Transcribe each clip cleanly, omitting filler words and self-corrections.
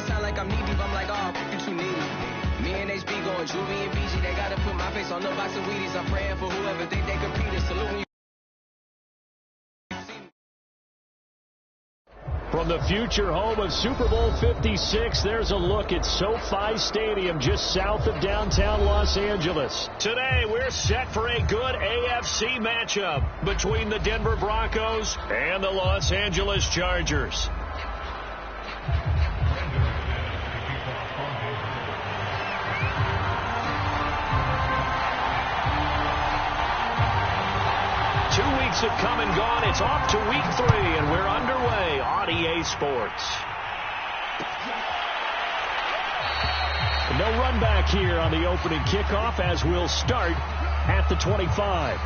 it sound like I'm knee-deep. I'm like, oh, you too needy. Me and HB going Juvie and BG. They gotta put my face on no box of Wheaties. I'm praying for whoever think they competed. Salute me. From the future home of Super Bowl 56, there's a look at SoFi Stadium just south of downtown Los Angeles. Today, we're set for a good AFC matchup between the Denver Broncos and the Los Angeles Chargers. Have come and gone. It's off to week 3, and we're underway on EA Sports. No run back here on the opening kickoff as we'll start at the 25.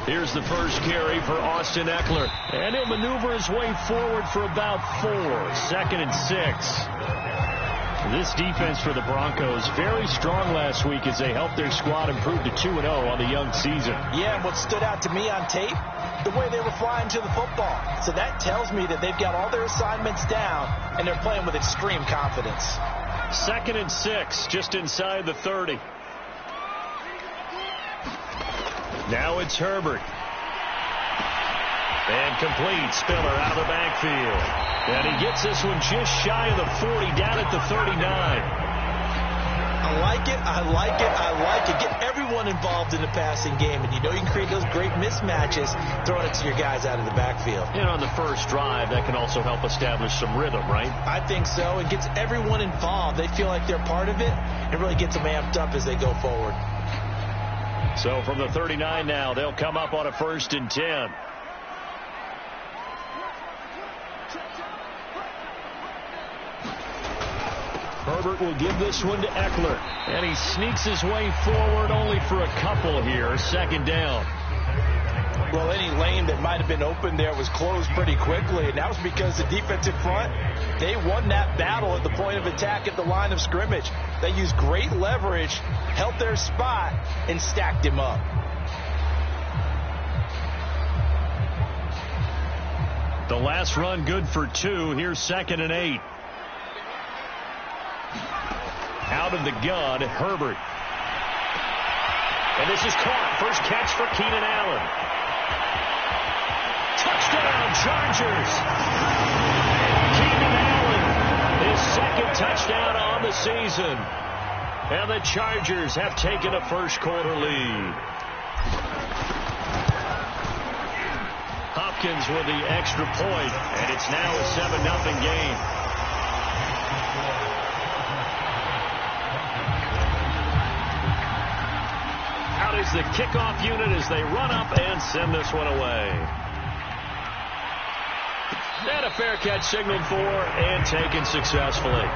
Here's the first carry for Austin Eckler. And he'll maneuver his way forward for about 4. 2nd and 6. This defense for the Broncos, very strong last week as they helped their squad improve to 2-0 on the young season. Yeah, and what stood out to me on tape, the way they were flying to the football. So that tells me that they've got all their assignments down, and they're playing with extreme confidence. 2nd and 6, just inside the 30. Now it's Herbert. And complete. Spiller out of the backfield. And he gets this one just shy of the 40, down at the 39. I like it, I like it, I like it. Get everyone involved in the passing game, and you know you can create those great mismatches throwing it to your guys out of the backfield. And on the first drive, that can also help establish some rhythm, right? I think so. It gets everyone involved. They feel like they're part of it. It really gets them amped up as they go forward. So from the 39 now, they'll come up on a 1st and 10. Herbert will give this one to Eckler. And he sneaks his way forward only for a couple here. 2nd down. Well, any lane that might have been open there was closed pretty quickly, and that was because the defensive front, they won that battle at the point of attack at the line of scrimmage. They used great leverage, held their spot, and stacked him up. The last run good for 2. Here's 2nd and 8. Out of the gun, Herbert. And this is caught. First catch for Keenan Allen. Touchdown, Chargers. Keenan Allen, his 2nd touchdown on the season. And the Chargers have taken a first-quarter lead. Hopkins with the extra point, and it's now a 7-0 game. Out is the kickoff unit as they run up and send this one away. And a fair catch signaled for and taken successfully.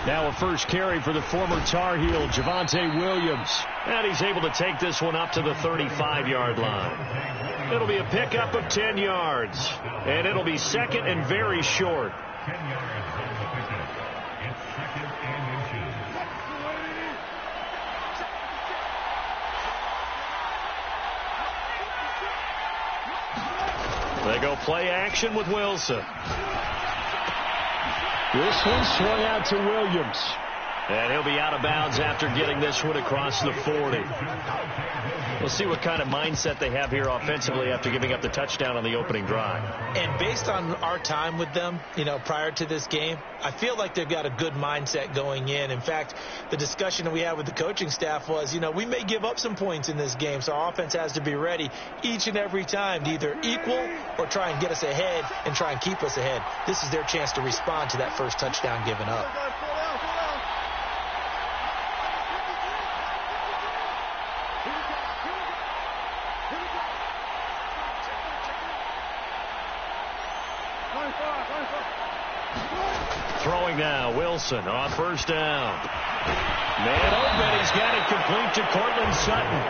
Now a first carry for the former Tar Heel, Javonte Williams. And he's able to take this one up to the 35-yard line. It'll be a pickup of 10 yards. And it'll be 2nd and very short. They go play action with Wilson. This one swung out to Williams. And he'll be out of bounds after getting this one across the 40. We'll see what kind of mindset they have here offensively after giving up the touchdown on the opening drive. And based on our time with them, prior to this game, I feel like they've got a good mindset going in. In fact, the discussion that we had with the coaching staff was, we may give up some points in this game, so our offense has to be ready each and every time to either equal or try and get us ahead and try and keep us ahead. This is their chance to respond to that first touchdown given up. Throwing now, Wilson on first down. Man open, he's got it complete to Cortland Sutton.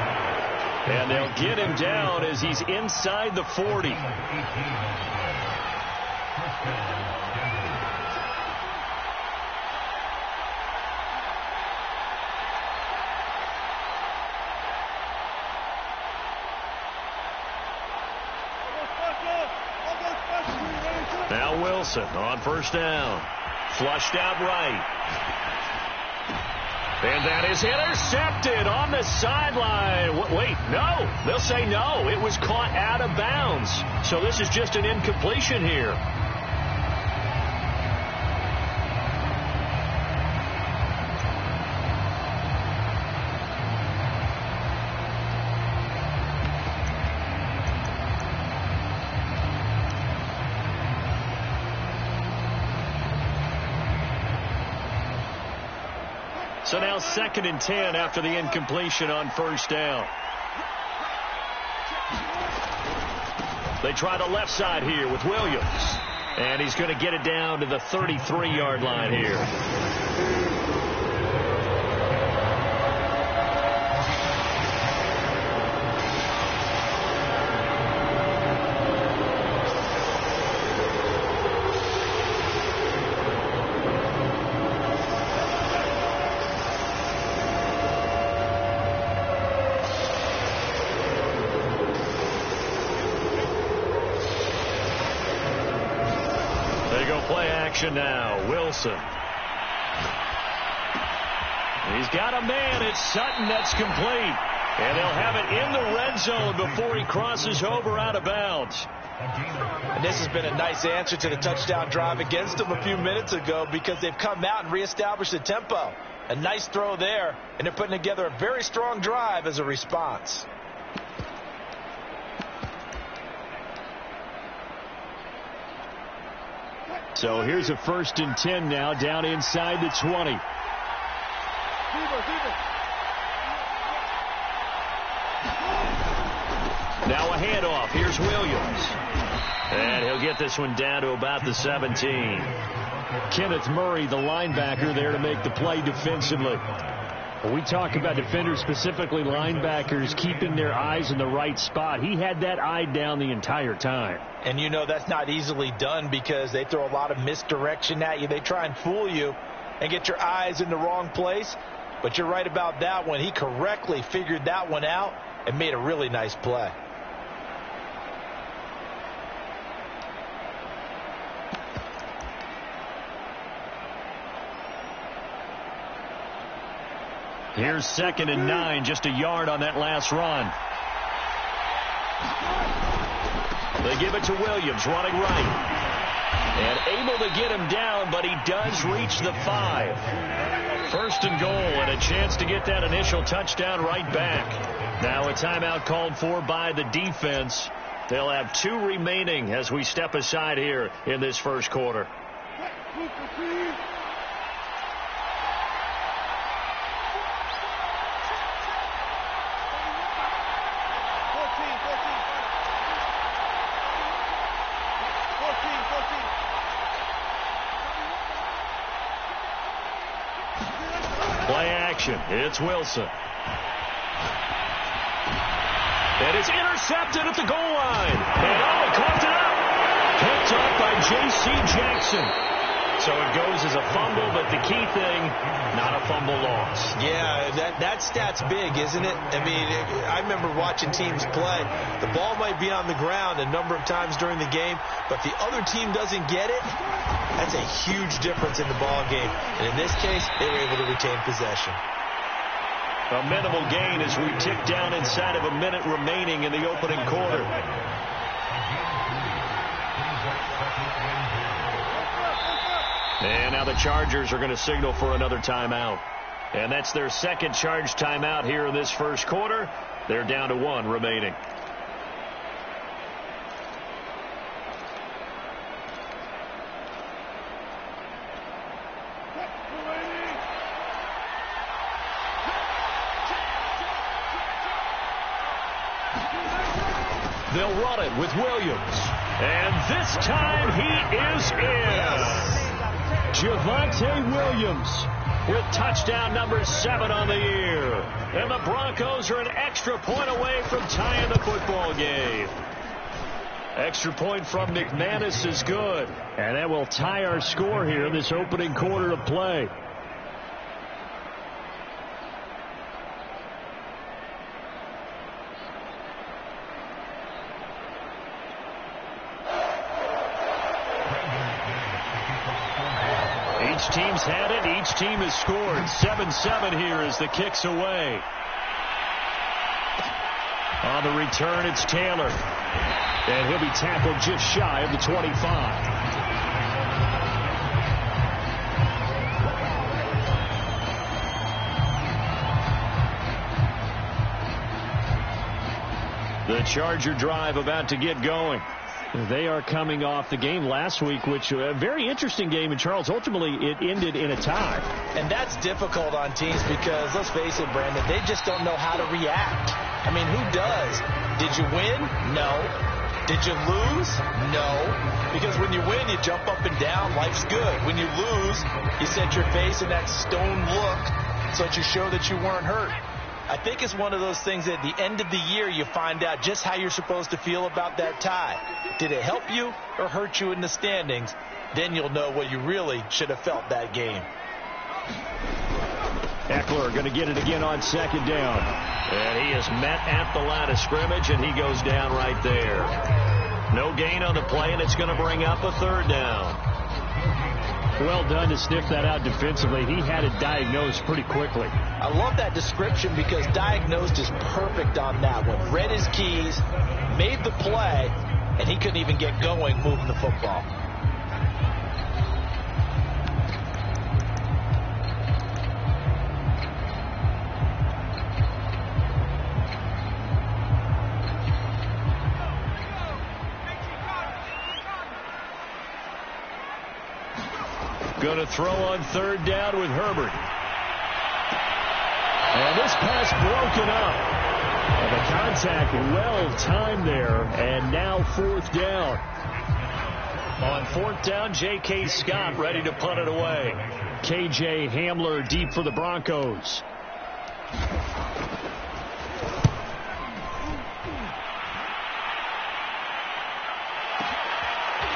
And they'll get him down as he's inside the 40. Now Wilson on first down. Flushed out right. And that is intercepted on the sideline. Wait, no. They'll say no. It was caught out of bounds. So this is just an incompletion here. So now 2nd and 10 after the incompletion on first down. They try the left side here with Williams. And he's going to get it down to the 33-yard line here. Now, Wilson. He's got a man. It's Sutton that's complete. And they'll have it in the red zone before he crosses over out of bounds. And this has been a nice answer to the touchdown drive against them a few minutes ago because they've come out and reestablished the tempo. A nice throw there, and they're putting together a very strong drive as a response. So here's a 1st and 10 now, down inside the 20. Now a handoff. Here's Williams. And he'll get this one down to about the 17. Kenneth Murray, the linebacker, there to make the play defensively. When we talk about defenders, specifically linebackers, keeping their eyes in the right spot, he had that eye down the entire time. And that's not easily done because they throw a lot of misdirection at you. They try and fool you and get your eyes in the wrong place. But you're right about that one. He correctly figured that one out and made a really nice play. Here's 2nd and 9, just a yard on that last run. They give it to Williams, running right. And able to get him down, but he does reach the 5. 1st and goal, and a chance to get that initial touchdown right back. Now a timeout called for by the defense. They'll have 2 remaining as we step aside here in this first quarter. Play action. It's Wilson. And it's intercepted at the goal line. And he coughed it up. Picked up by J.C. Jackson. So it goes as a fumble, but the key thing, not a fumble loss. Yeah, that stat's big, isn't it? I mean, I remember watching teams play. The ball might be on the ground a number of times during the game, but if the other team doesn't get it, that's a huge difference in the ball game. And in this case, they were able to retain possession. A minimal gain as we tick down inside of a minute remaining in the opening quarter. And now the Chargers are going to signal for another timeout. And that's their second charge timeout here in this first quarter. They're down to 1 remaining. They'll run it with Williams. And this time he is in. Javonte Williams with touchdown number 7 on the year. And the Broncos are an extra point away from tying the football game. Extra point from McManus is good. And that will tie our score here in this opening quarter of play. Each team's had it. Each team has scored. 7-7 here as the kick's away. On the return, it's Taylor. And he'll be tackled just shy of the 25. The Charger drive about to get going. They are coming off the game last week, which a very interesting game. And, Charles, ultimately it ended in a tie. And that's difficult on teams because, let's face it, Brandon, they just don't know how to react. I mean, who does? Did you win? No. Did you lose? No. Because when you win, you jump up and down. Life's good. When you lose, you set your face in that stone look so that you show that you weren't hurt. I think it's one of those things that at the end of the year you find out just how you're supposed to feel about that tie. Did it help you or hurt you in the standings? Then you'll know what you really should have felt that game. Eckler going to get it again on second down. And he is met at the line of scrimmage, and he goes down right there. No gain on the play, and it's going to bring up a third down. Well done to sniff that out defensively. He had it diagnosed pretty quickly. I love that description because diagnosed is perfect on that one. Read his keys, made the play, and he couldn't even get going moving the football. Going to throw on third down with Herbert. And this pass broken up. And the contact well timed there. And now fourth down. On fourth down, J.K. Scott ready to punt it away. K.J. Hamler deep for the Broncos.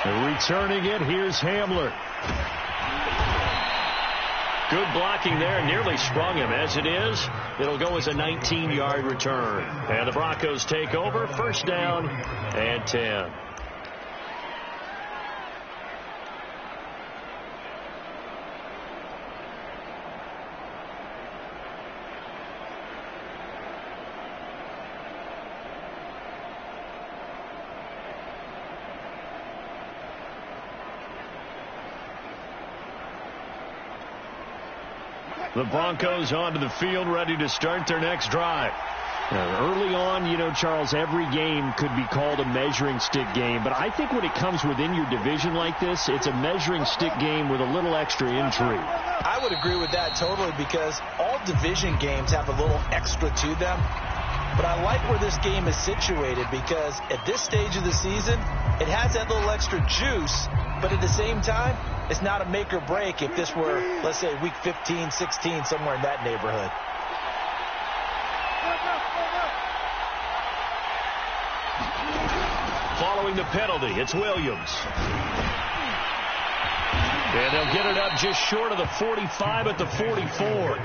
Returning it, here's Hamler. Good blocking there, nearly sprung him. As it is, it'll go as a 19-yard return. And the Broncos take over, first down and 10. The Broncos onto the field, ready to start their next drive. Early on, you know, Charles, every game could be called a measuring stick game. But I think when it comes within your division like this, it's a measuring stick game with a little extra intrigue. I would agree with that totally because all division games have a little extra to them. But I like where this game is situated because at this stage of the season, it has that little extra juice. But at the same time, it's not a make or break if this were, let's say, week 15, 16, somewhere in that neighborhood. Following the penalty, it's Williams. And they'll get it up just short of the 45 at the 44.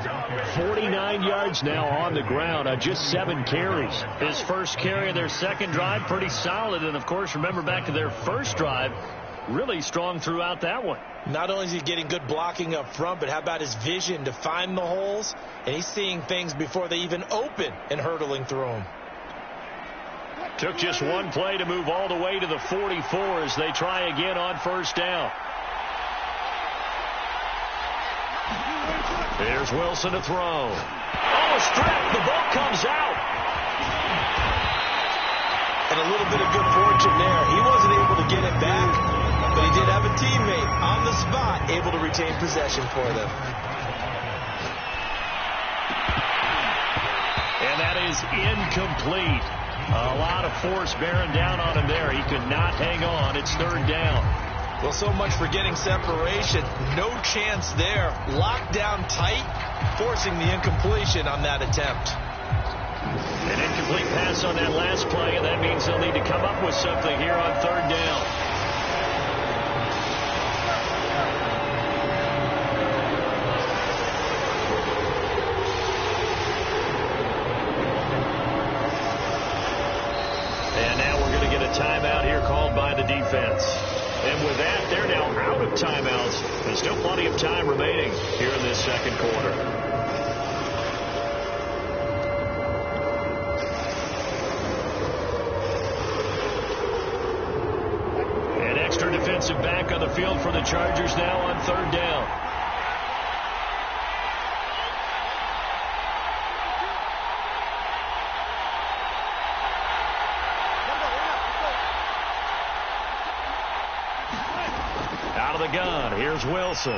49 yards now on the ground on just 7 carries. His first carry of their second drive, pretty solid. And, of course, remember back to their first drive, really strong throughout that one. Not only is he getting good blocking up front, but how about his vision to find the holes? And he's seeing things before they even open and hurdling through them. Took just one play to move all the way to the 44 as they try again on first down. Here's Wilson to throw. Oh, stripped. The ball comes out. And a little bit of good fortune there. He wasn't able to get it back, but he did have a teammate on the spot able to retain possession for them. And that is incomplete. A lot of force bearing down on him there. He could not hang on. It's third down. Well, so much for getting separation. No chance there. Locked down tight, forcing the incompletion on that attempt. An incomplete pass on that last play, and that means they'll need to come up with something here on third down. And now we're going to get a timeout here called by the defense. And with that, they're now out of timeouts. There's still plenty of time remaining here in this second quarter. An extra defensive back on the field for the Chargers now on third down. Gun. Here's Wilson.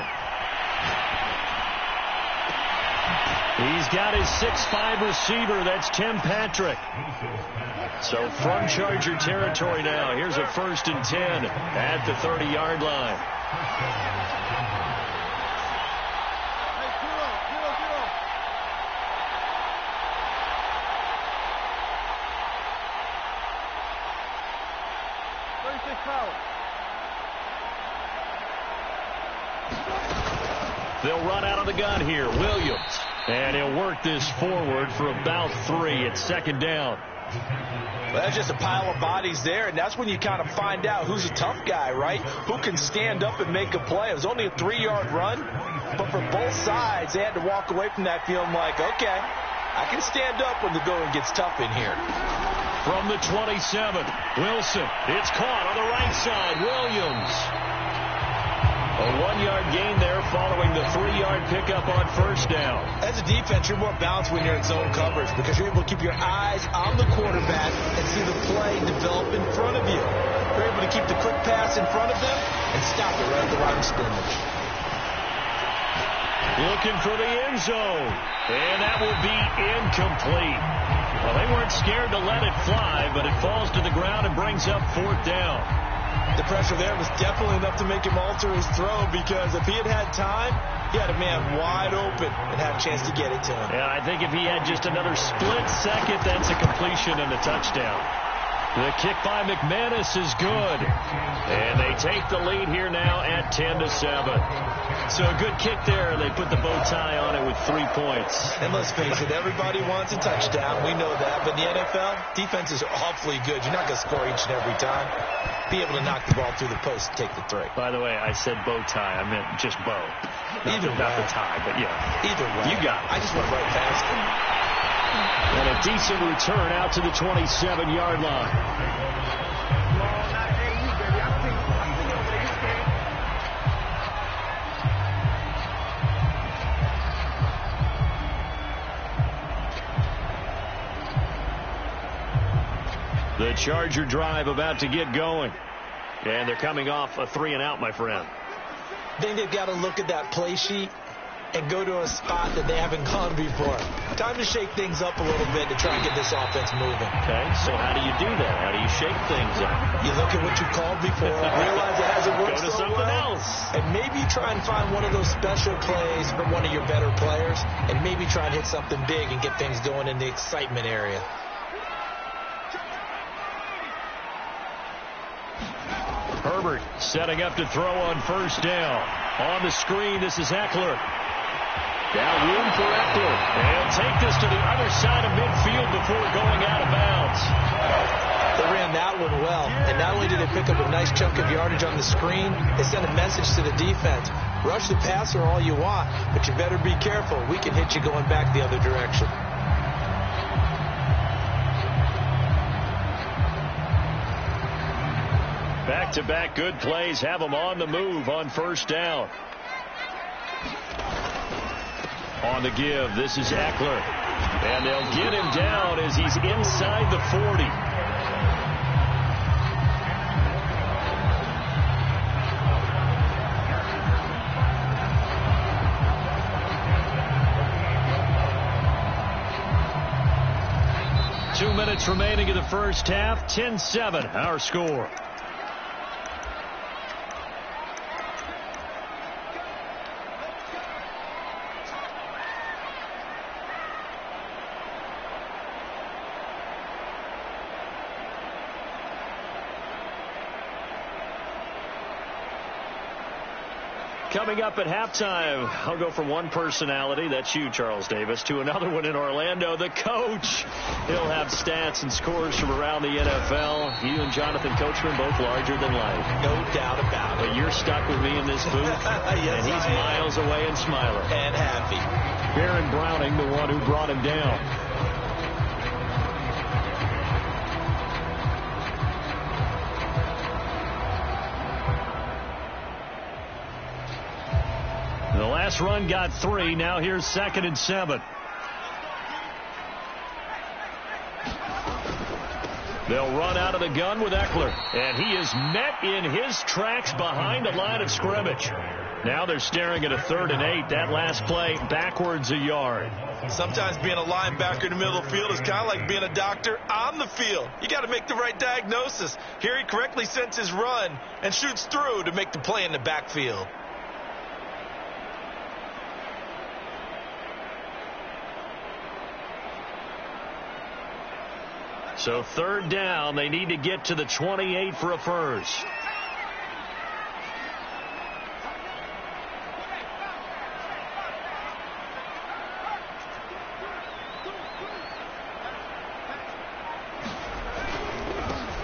He's got his 6'5" receiver. That's Tim Patrick. So from Charger territory now. Here's a 1st and 10 at the 30-yard line. They'll run out of the gun here. Williams. And he'll work this forward for about 3. It's second down. Well, that's just a pile of bodies there, and that's when you kind of find out who's a tough guy, right? Who can stand up and make a play. It was only a 3-yard run, but for both sides, they had to walk away from that feeling like, okay, I can stand up when the going gets tough in here. From the 27, Wilson. It's caught on the right side. Williams. A 1-yard gain there following the 3-yard pickup on first down. As a defense, you're more balanced when you're in zone coverage because you're able to keep your eyes on the quarterback and see the play develop in front of you. You're able to keep the quick pass in front of them and stop it right at the line of scrimmage. Looking for the end zone. And that will be incomplete. Well, they weren't scared to let it fly, but it falls to the ground and brings up 4th down. The pressure there was definitely enough to make him alter his throw because if he had had time, he had a man wide open and had a chance to get it to him. Yeah, I think if he had just another split second, that's a completion and a touchdown. The kick by McManus is good. And they take the lead here now at 10-7. So a good kick there. They put the bow tie on it with 3 points. And let's face it, everybody wants a touchdown. We know that. But in the NFL, defenses are awfully good. You're not going to score each and every time. Be able to knock the ball through the post and take the 3. By the way, I said bow tie. I meant just bow. Not the tie, but yeah. Either way. You got it. I just went right past him. And a decent return out to the 27-yard line. The Charger drive about to get going. And they're coming off a 3-and-out, my friend. I think they've got to look at that play sheet and go to a spot that they haven't gone before. Time to shake things up a little bit to try and get this offense moving. Okay, so how do you do that? How do you shake things up? You look at what you called before, realize it hasn't worked so well. Go to something else. And maybe try and find one of those special plays from one of your better players, and maybe try and hit something big and get things going in the excitement area. Herbert setting up to throw on first down. On the screen, this is Eckler. Now room for Eckler. They'll take this to the other side of midfield before going out of bounds. They ran that one well, and not only did they pick up a nice chunk of yardage on the screen, they sent a message to the defense. Rush the passer all you want, but you better be careful. We can hit you going back the other direction. Back-to-back good plays have them on the move on first down. On the give, this is Eckler. And they'll get him down as he's inside the 40. Two minutes remaining in the first half. 10-7, our score. Coming up at halftime, I'll go from one personality, that's you, Charles Davis, to another one in Orlando, the coach. He'll have stats and scores from around the NFL. You and Jonathan Coachman, both larger than life. No doubt about it. But you're stuck with me in this booth, yes, and he's miles away and smiling. And happy. Baron Browning, the one who brought him down. The last run got 3. Now here's 2nd and 7. They'll run out of the gun with Eckler. And he is met in his tracks behind the line of scrimmage. Now they're staring at a 3rd and 8. That last play backwards a yard. Sometimes being a linebacker in the middle of the field is kind of like being a doctor on the field. You got to make the right diagnosis. Here he correctly sends his run and shoots through to make the play in the backfield. So 3rd down, they need to get to the 28 for a first.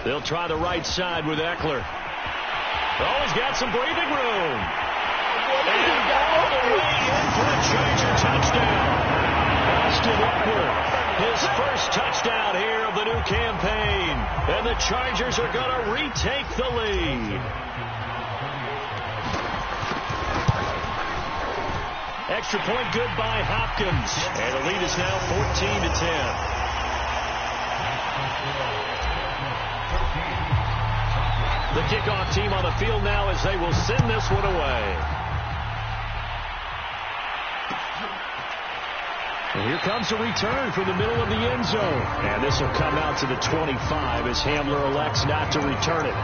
They'll try the right side with Eckler. Oh, he's got some breathing room. And all the way in for a Charger touchdown. Austin Eckler. His first touchdown here of the new campaign. And the Chargers are going to retake the lead. Extra point good by Hopkins. And the lead is now 14-10. The kickoff team on the field now as they will send this one away. And here comes a return from the middle of the end zone. And this will come out to the 25 as Hamler elects not to return it.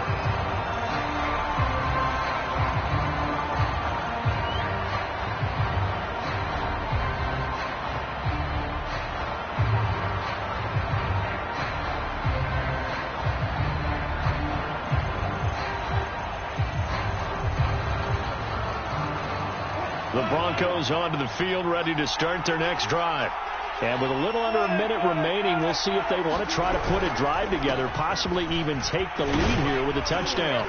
The Broncos onto the field, ready to start their next drive. And with a little under a minute remaining, we'll see if they want to try to put a drive together, possibly even take the lead here with a touchdown.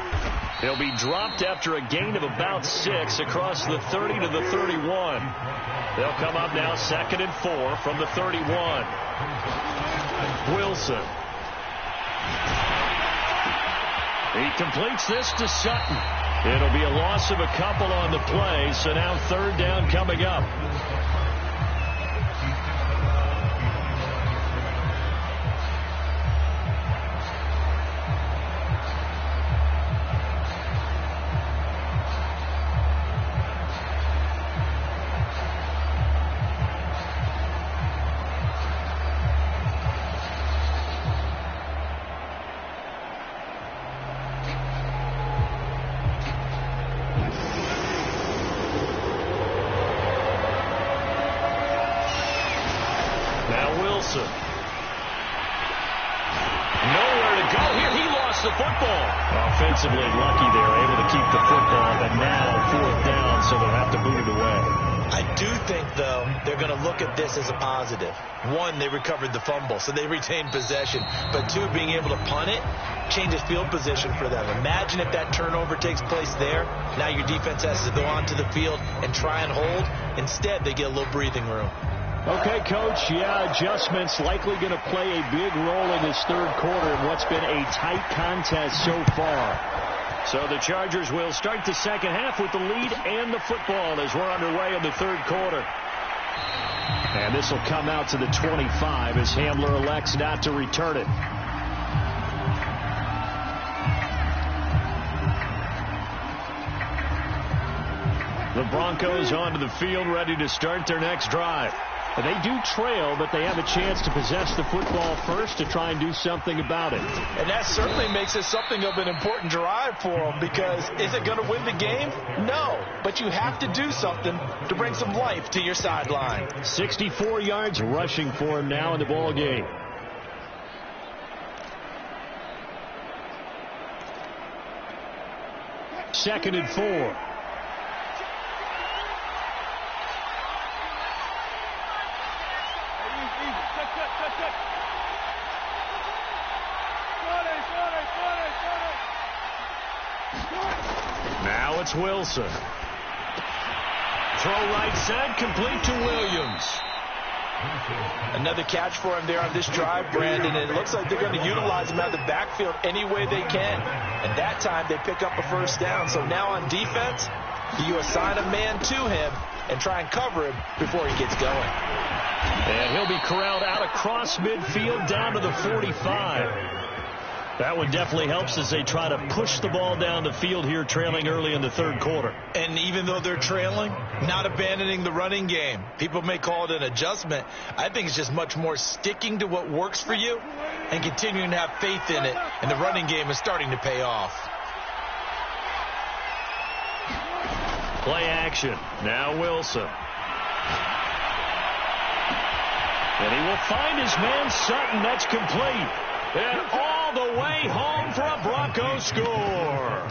They'll be dropped after a gain of about 6 across the 30 to the 31. They'll come up now 2nd and 4 from the 31. Wilson. He completes this to Sutton. It'll be a loss of a couple on the play, so now 3rd down coming up. football. Offensively lucky there, able to keep the football, but now 4th down, so they'll have to boot it away. I do think, though, they're going to look at this as a positive. One, they recovered the fumble, so they retained possession. But two, being able to punt it changes field position for them. Imagine if that turnover takes place there. Now your defense has to go onto the field and try and hold. Instead, they get a little breathing room. Okay, Coach, yeah, adjustments likely going to play a big role in this third quarter in what's been a tight contest so far. So the Chargers will start the second half with the lead and the football as we're underway in the third quarter. And this will come out to the 25 as Hamler elects not to return it. The Broncos onto the field, ready to start their next drive. They do trail, but they have a chance to possess the football first to try and do something about it. And that certainly makes it something of an important drive for them, because is it going to win the game? No, but you have to do something to bring some life to your sideline. 64 yards rushing for him now in the ball game. Second and 4. Now it's Wilson. Throw right side, complete to Williams. Another catch for him there on this drive, Brandon, and it looks like they're going to utilize him out of the backfield any way they can. And that time they pick up a first down. So now on defense, you assign a man to him and try and cover him before he gets going. And he'll be corralled out across midfield down to the 45. That one definitely helps as they try to push the ball down the field here, trailing early in the third quarter. And even though they're trailing, not abandoning the running game. People may call it an adjustment. I think it's just much more sticking to what works for you and continuing to have faith in it. And the running game is starting to pay off. Play action. Now Wilson. And he will find his man Sutton. That's complete. And all the way home for a Broncos score.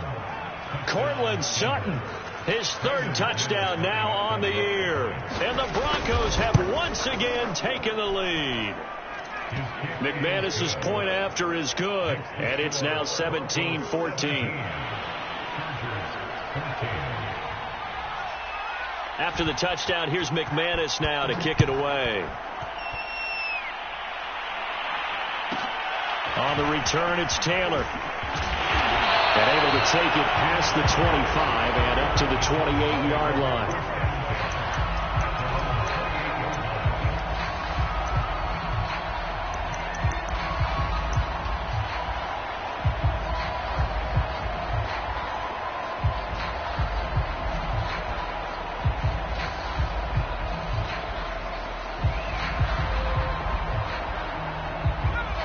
Cortland Sutton, his third touchdown now on the year. And the Broncos have once again taken the lead. McManus's point after is good. And it's now 17-14. After the touchdown, here's McManus now to kick it away. On the return, it's Taylor. And able to take it past the 25 and up to the 28-yard line.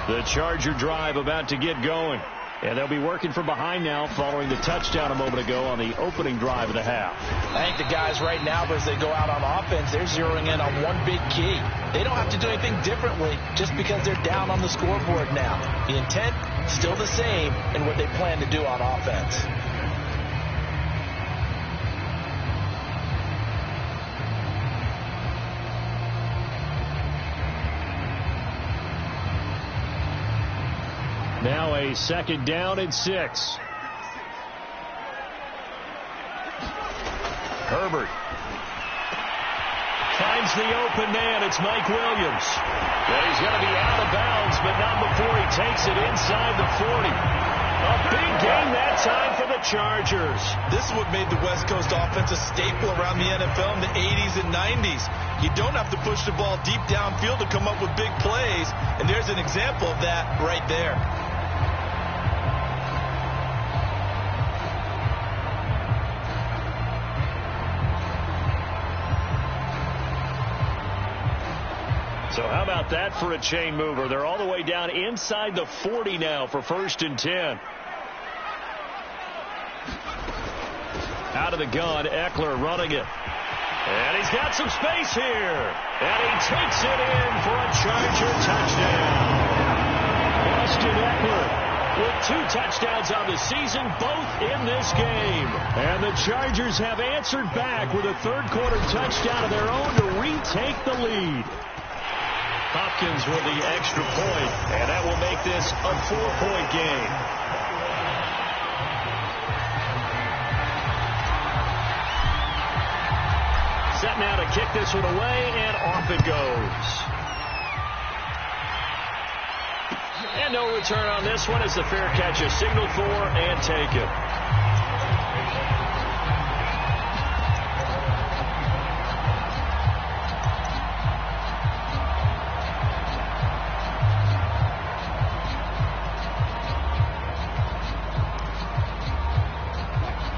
The Charger drive about to get going. And they'll be working from behind now following the touchdown a moment ago on the opening drive of the half. I think the guys right now, as they go out on offense, they're zeroing in on one big key. They don't have to do anything differently just because they're down on the scoreboard now. The intent, still the same in what they plan to do on offense. Now a second down and 6. Herbert finds the open man. It's Mike Williams. And he's going to be out of bounds, but not before he takes it inside the 40. A big game that time for the Chargers. This is what made the West Coast offense a staple around the NFL in the 80s and 90s. You don't have to push the ball deep downfield to come up with big plays, and there's an example of that right there. So how about that for a chain mover? They're all the way down inside the 40 now for 1st and 10. Out of the gun, Eckler running it. And he's got some space here. And he takes it in for a Charger touchdown. Austin Eckler with 2 touchdowns on the season, both in this game. And the Chargers have answered back with a third-quarter touchdown of their own to retake the lead. Hopkins with the extra point, and that will make this a 4-point game. Set now to kick this one away, and off it goes. And no return on this one as the fair catch is signaled for and taken.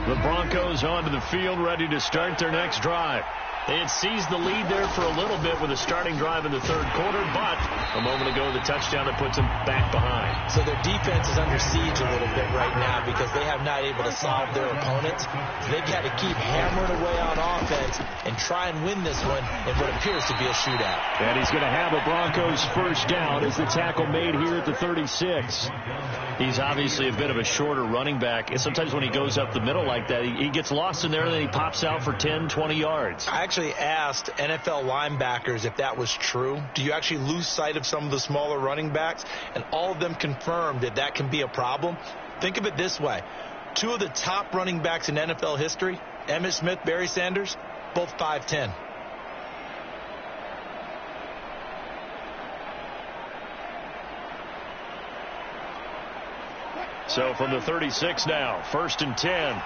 The Broncos onto the field, ready to start their next drive. They had seized the lead there for a little bit with a starting drive in the third quarter, but a moment ago the touchdown that puts them back behind. So their defense is under siege a little bit right now because they have not able to solve their opponents. So they've got to keep hammering away on offense and try and win this one in what appears to be a shootout. And he's going to have a Broncos first down as the tackle made here at the 36. He's obviously a bit of a shorter running back, and sometimes when he goes up the middle like that, he gets lost in there and then he pops out for 10, 20 yards. I actually asked NFL linebackers if that was true. Do you actually lose sight of some of the smaller running backs? And all of them confirmed that that can be a problem. Think of it this way. 2 of the top running backs in NFL history, Emmitt Smith, Barry Sanders, both 5'10". So from the 36 now, 1st and 10.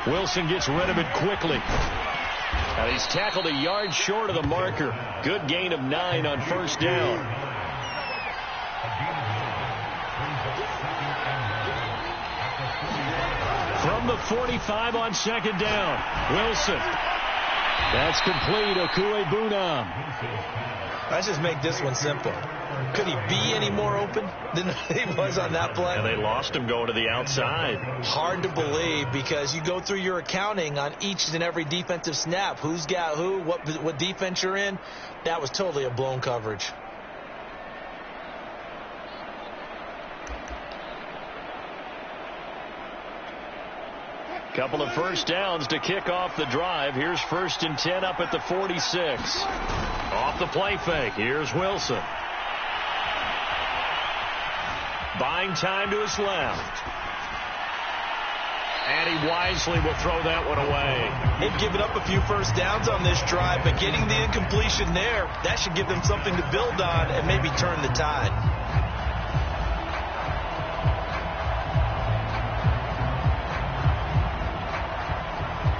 Wilson gets rid of it quickly. And he's tackled a yard short of the marker. Good gain of 9 on first down. From the 45 on second down, Wilson. That's complete. Okuebunam. Let's just make this one simple. Could he be any more open than he was on that play? And they lost him going to the outside. Hard to believe because you go through your accounting on each and every defensive snap. Who's got who, what defense you're in. That was totally a blown coverage. Couple of first downs to kick off the drive. Here's 1st and 10 up at the 46. Off the play fake. Here's Wilson. Buying time to his left. And he wisely will throw that one away. They've given up a few first downs on this drive, but getting the incompletion there, that should give them something to build on and maybe turn the tide.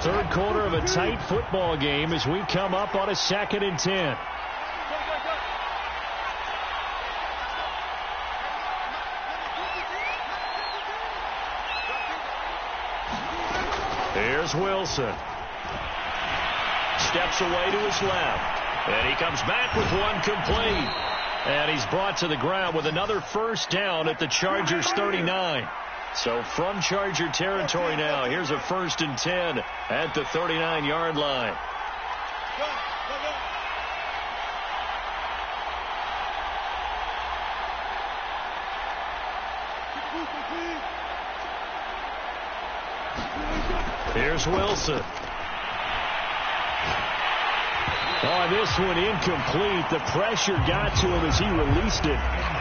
Third quarter of a tight football game as we come up on a 2nd and 10. Here's Wilson. Steps away to his left. And he comes back with one complete. And he's brought to the ground with another first down at the Chargers 39. So from Charger territory now, here's a 1st and 10 at the 39-yard line. Here's Wilson. Oh, this one incomplete. The pressure got to him as he released it.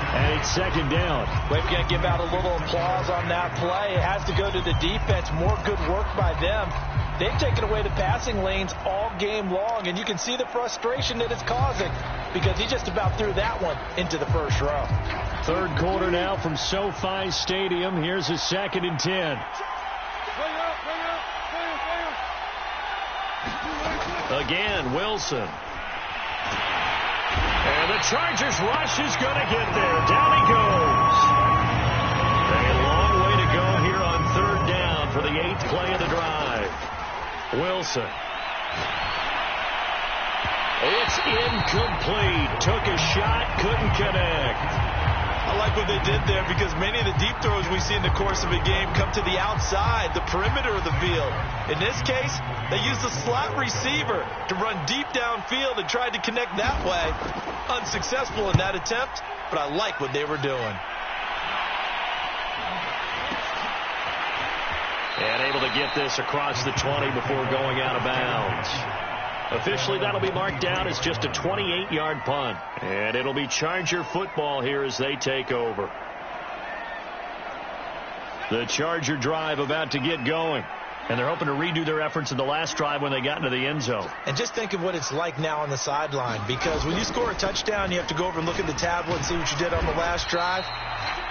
And it's 2nd down. We've got to give out a little applause on that play. It has to go to the defense. More good work by them. They've taken away the passing lanes all game long, and you can see the frustration that it's causing because he just about threw that one into the first row. Third quarter now from SoFi Stadium. Here's a 2nd and 10. Again, Wilson. And the Chargers rush is going to get there. Down he goes. A long way to go here on 3rd down for the 8th play of the drive. Wilson. It's incomplete. Took a shot, couldn't connect. I like what they did there because many of the deep throws we see in the course of a game come to the outside, the perimeter of the field. In this case, they used the slot receiver to run deep downfield and tried to connect that way. Unsuccessful in that attempt, but I like what they were doing. And able to get this across the 20 before going out of bounds. Officially, that'll be marked down as just a 28-yard punt. And it'll be Charger football here as they take over. The Charger drive about to get going. And they're hoping to redo their efforts in the last drive when they got into the end zone. And just think of what it's like now on the sideline. Because when you score a touchdown, you have to go over and look at the tablet and see what you did on the last drive.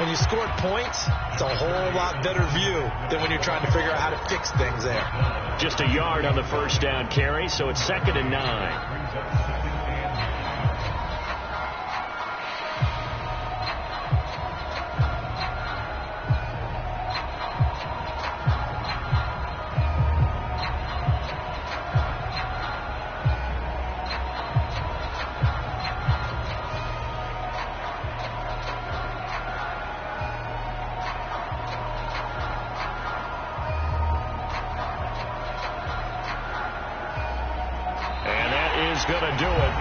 When you scored points, it's a whole lot better view than when you're trying to figure out how to fix things there. Just a yard on the first down carry, so it's 2nd and 9. Going to do it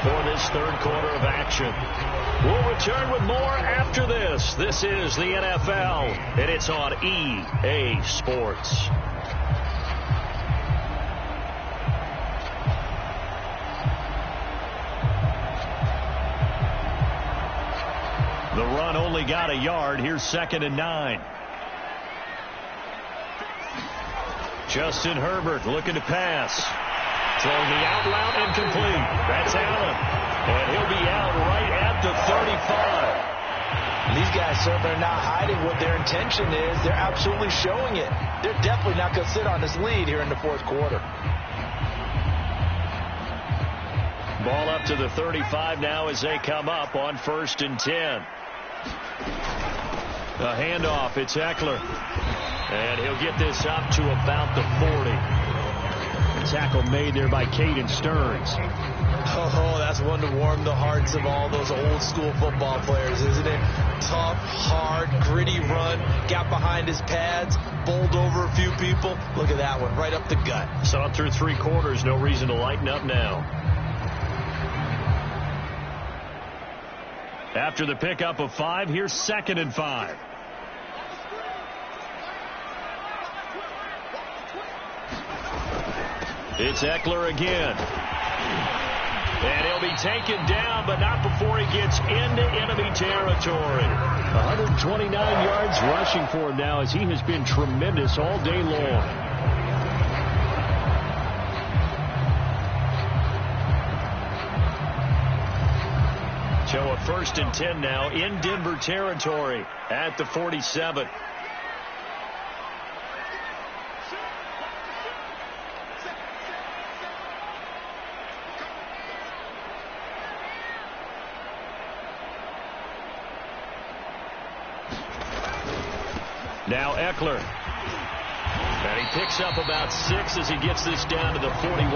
for this third quarter of action. We'll return with more after this. This is the NFL, and it's on EA Sports. The run only got a yard. Here's 2nd and 9. Justin Herbert looking to pass. Throwing the out route incomplete. That's Allen. And he'll be out right at the 35. These guys certainly are not hiding what their intention is. They're absolutely showing it. They're definitely not going to sit on this lead here in the fourth quarter. Ball up to the 35 now as they come up on 1st and 10. A handoff. It's Eckler. And he'll get this up to about the 40. Tackle made there by Caden Stearns. Oh, that's one to warm the hearts of all those old school football players, isn't it? Tough, hard, gritty run. Got behind his pads, bowled over a few people. Look at that one, right up the gut. Saw it through 3 quarters. No reason to lighten up now. After the pickup of 5, here's 2nd and 5. It's Eckler again. And he'll be taken down, but not before he gets into enemy territory. 129 yards rushing for him now as he has been tremendous all day long. So a 1st and 10 now in Denver territory at the 47. Now Eckler. And he picks up about 6 as he gets this down to the 41.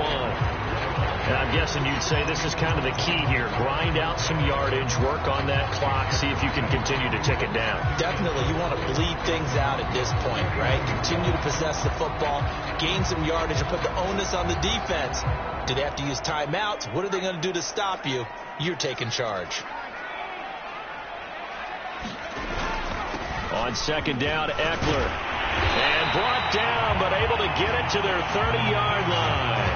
And I'm guessing you'd say this is kind of the key here. Grind out some yardage, work on that clock, see if you can continue to tick it down. Definitely. You want to bleed things out at this point, right? Continue to possess the football, gain some yardage, and put the onus on the defense. Do they have to use timeouts? What are they going to do to stop you? You're taking charge. On 2nd down, Eckler. And brought down, but able to get it to their 30-yard line.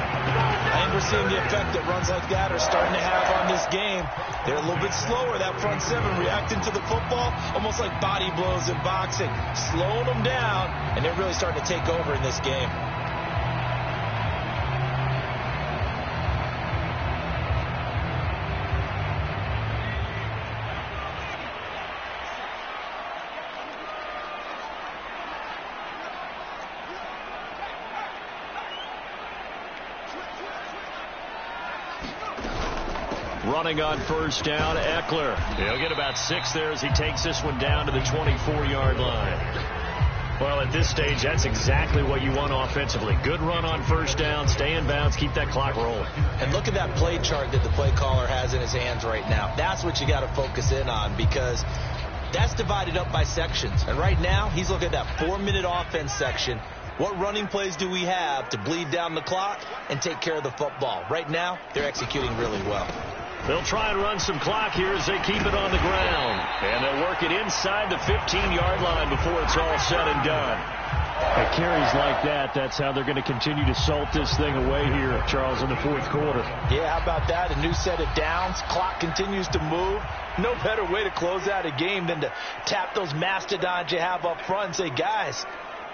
And we're seeing the effect that runs like that are starting to have on this game. They're a little bit slower, that front 7, reacting to the football, almost like body blows in boxing. Slowing them down, and they're really starting to take over in this game. Running on 1st down, Eckler. He'll get about 6 there as he takes this one down to the 24-yard line. Well, at this stage, that's exactly what you want offensively. Good run on 1st down, stay in bounds, keep that clock rolling. And look at that play chart that the play caller has in his hands right now. That's what you got to focus in on, because that's divided up by sections. And right now, he's looking at that 4-minute offense section. What running plays do we have to bleed down the clock and take care of the football? Right now, they're executing really well. They'll try and run some clock here as they keep it on the ground. And they'll work it inside the 15-yard line before it's all said and done. At carries like that, that's how they're going to continue to salt this thing away here, Charles, in the fourth quarter. Yeah, how about that? A new set of downs. Clock continues to move. No better way to close out a game than to tap those mastodons you have up front and say, guys,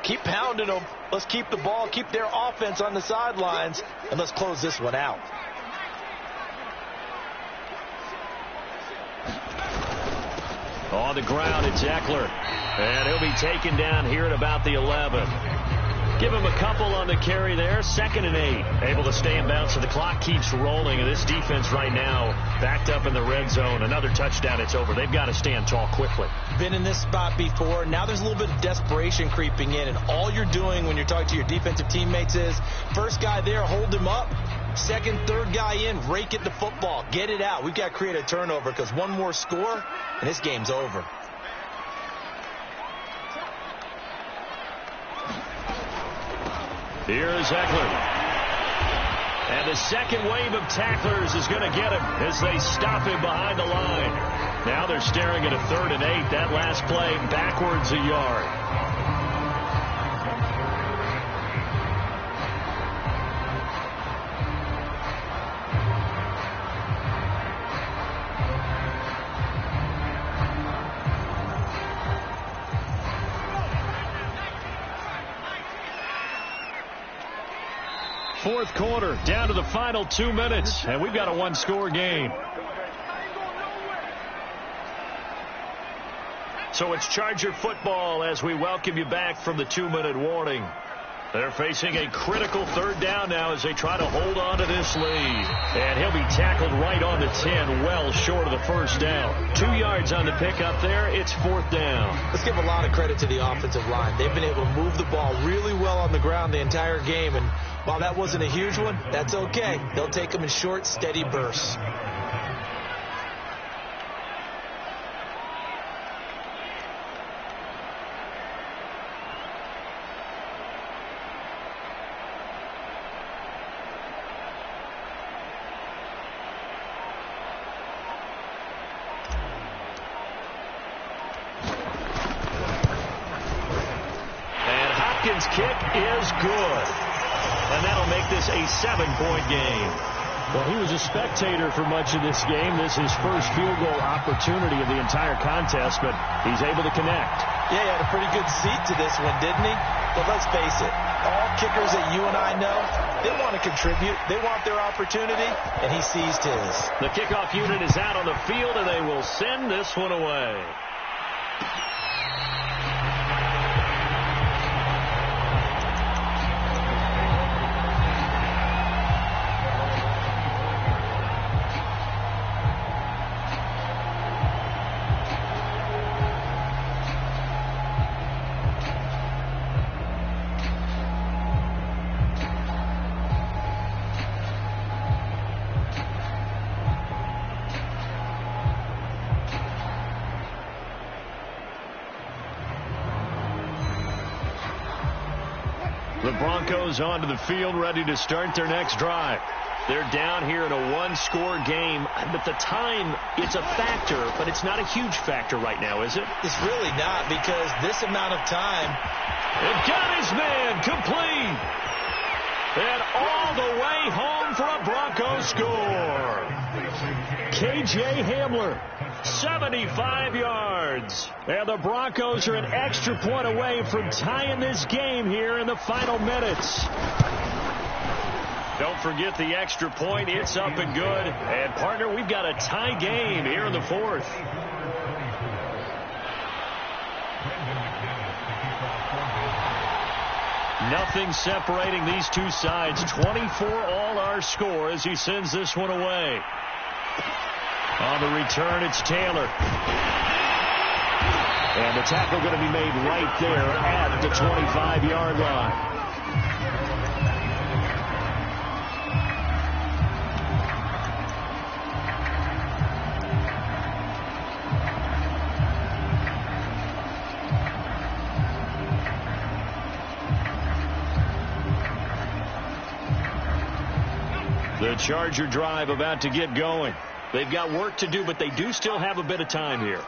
keep pounding them. Let's keep the ball, keep their offense on the sidelines, and let's close this one out. On the ground, it's Eckler. And he'll be taken down here at about the 11. Give him a couple on the carry there. 2nd and 8. Able to stay in bounds, so the clock keeps rolling. And this defense right now backed up in the red zone. Another touchdown, it's over. They've got to stand tall quickly. Been in this spot before. Now there's a little bit of desperation creeping in. And all you're doing when you're talking to your defensive teammates is, first guy there, hold him up. Second, third guy in, rake at the football. Get it out. We've got to create a turnover because one more score, and this game's over. Here's Eckler. And the second wave of tacklers is going to get him as they stop him behind the line. Now they're staring at a 3rd and 8. That last play backwards a yard. Fourth quarter, down to the final 2 minutes, and we've got a one-score game. So it's Charger football as we welcome you back from the 2-minute warning. They're facing a critical 3rd down now as they try to hold on to this lead. And he'll be tackled right on the 10, well short of the 1st down. 2 yards on the pickup there. It's 4th down. Let's give a lot of credit to the offensive line. They've been able to move the ball really well on the ground the entire game. And while that wasn't a huge one, that's okay. They'll take them in short, steady bursts. Kick is good. And that'll make this a 7-point game. Well, he was a spectator for much of this game. This is his first field goal opportunity of the entire contest, but he's able to connect. Yeah, he had a pretty good seat to this one, didn't he? But let's face it, all kickers that you and I know, they want to contribute. They want their opportunity, and he seized his. The kickoff unit is out on the field, and they will send this one away. The Broncos onto the field, ready to start their next drive. They're down here in a one-score game. But the time, it's a factor, but it's not a huge factor right now, is it? It's really not, because this amount of time. It got his man complete. And all the way home for a Bronco score. K.J. Hamler, 75 yards. And the Broncos are an extra point away from tying this game here in the final minutes. Don't forget the extra point. It's up and good. And, partner, we've got a tie game here in the fourth. Nothing separating these two sides. 24 all our score as he sends this one away. On the return, it's Taylor. And the tackle going to be made right there at the 25-yard line. The Charger drive about to get going. They've got work to do, but they do still have a bit of time here.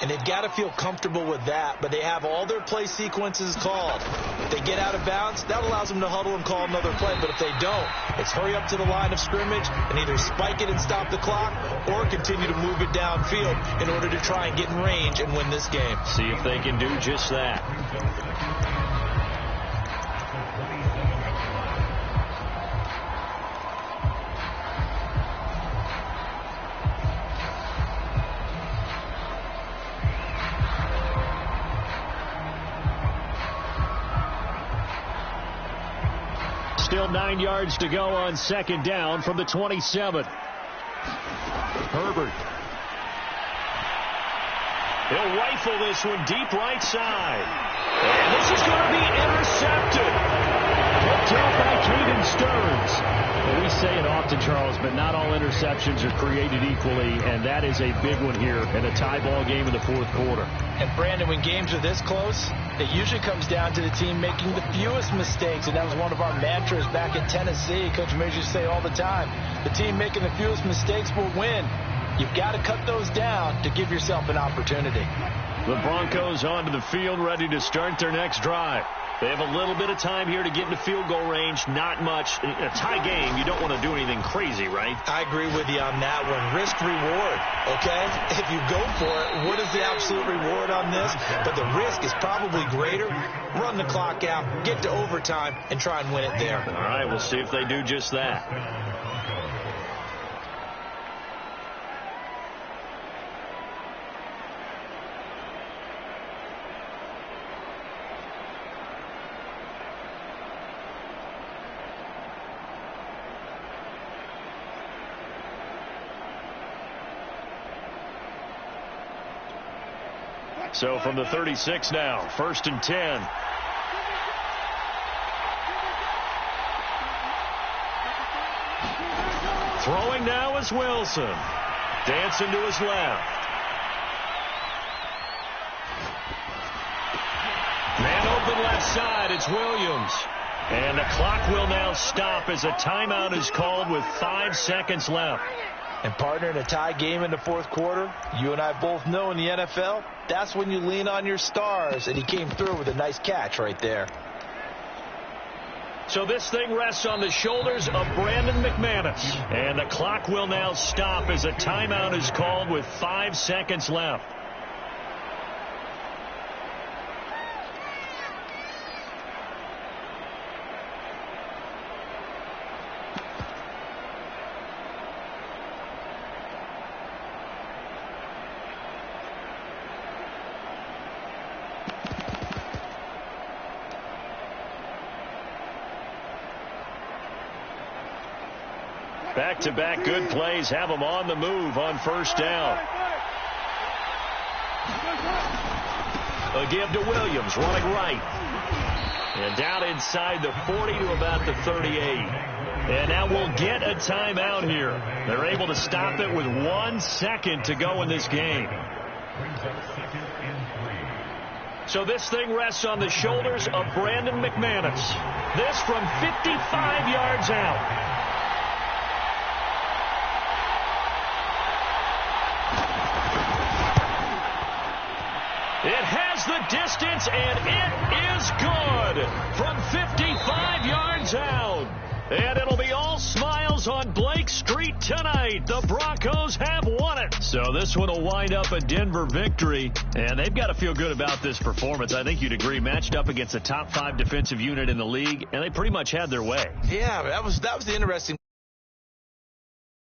And they've got to feel comfortable with that, but they have all their play sequences called. If they get out of bounds, that allows them to huddle and call another play. But if they don't, it's hurry up to the line of scrimmage and either spike it and stop the clock or continue to move it downfield in order to try and get in range and win this game. See if they can do just that. Still 9 yards to go on second down from the 27. Herbert. He'll rifle this one deep right side. And this is going to be intercepted. Picked up by Caden Stearns. Well, we say it often, Charles, but not all interceptions are created equally, and that is a big one here in a tie ball game in the fourth quarter. And, Brandon, when games are this close, it usually comes down to the team making the fewest mistakes, and that was one of our mantras back at Tennessee. Coach Major used to say all the time, the team making the fewest mistakes will win. You've got to cut those down to give yourself an opportunity. The Broncos onto the field, ready to start their next drive. They have a little bit of time here to get into field goal range, not much. In a tie game, you don't want to do anything crazy, right? I agree with you on that one. Risk reward, okay? If you go for it, what is the absolute reward on this? But the risk is probably greater. Run the clock out, get to overtime, and try and win it there. All right, we'll see if they do just that. So from the 36 now, 1st and 10. Throwing now is Wilson. Dancing to his left. Man open left side, it's Williams. And the clock will now stop as a timeout is called with 5 seconds left. And, partner, in a tie game in the fourth quarter, you and I both know in the NFL, that's when you lean on your stars, and he came through with a nice catch right there. So this thing rests on the shoulders of Brandon McManus. And the clock will now stop as a timeout is called with 5 seconds left. Back-to-back good plays have them on the move on first down. A give to Williams, running right. And down inside the 40 to about the 38. And now we'll get a timeout here. They're able to stop it with 1 second to go in this game. So this thing rests on the shoulders of Brandon McManus. This from 55 yards out. It has the distance, and it is good from 55 yards out. And it'll be all smiles on Blake Street tonight. The Broncos have won it. So this one will wind up a Denver victory, and they've got to feel good about this performance. I think you'd agree, matched up against a top 5 defensive unit in the league, and they pretty much had their way. Yeah, that was the interesting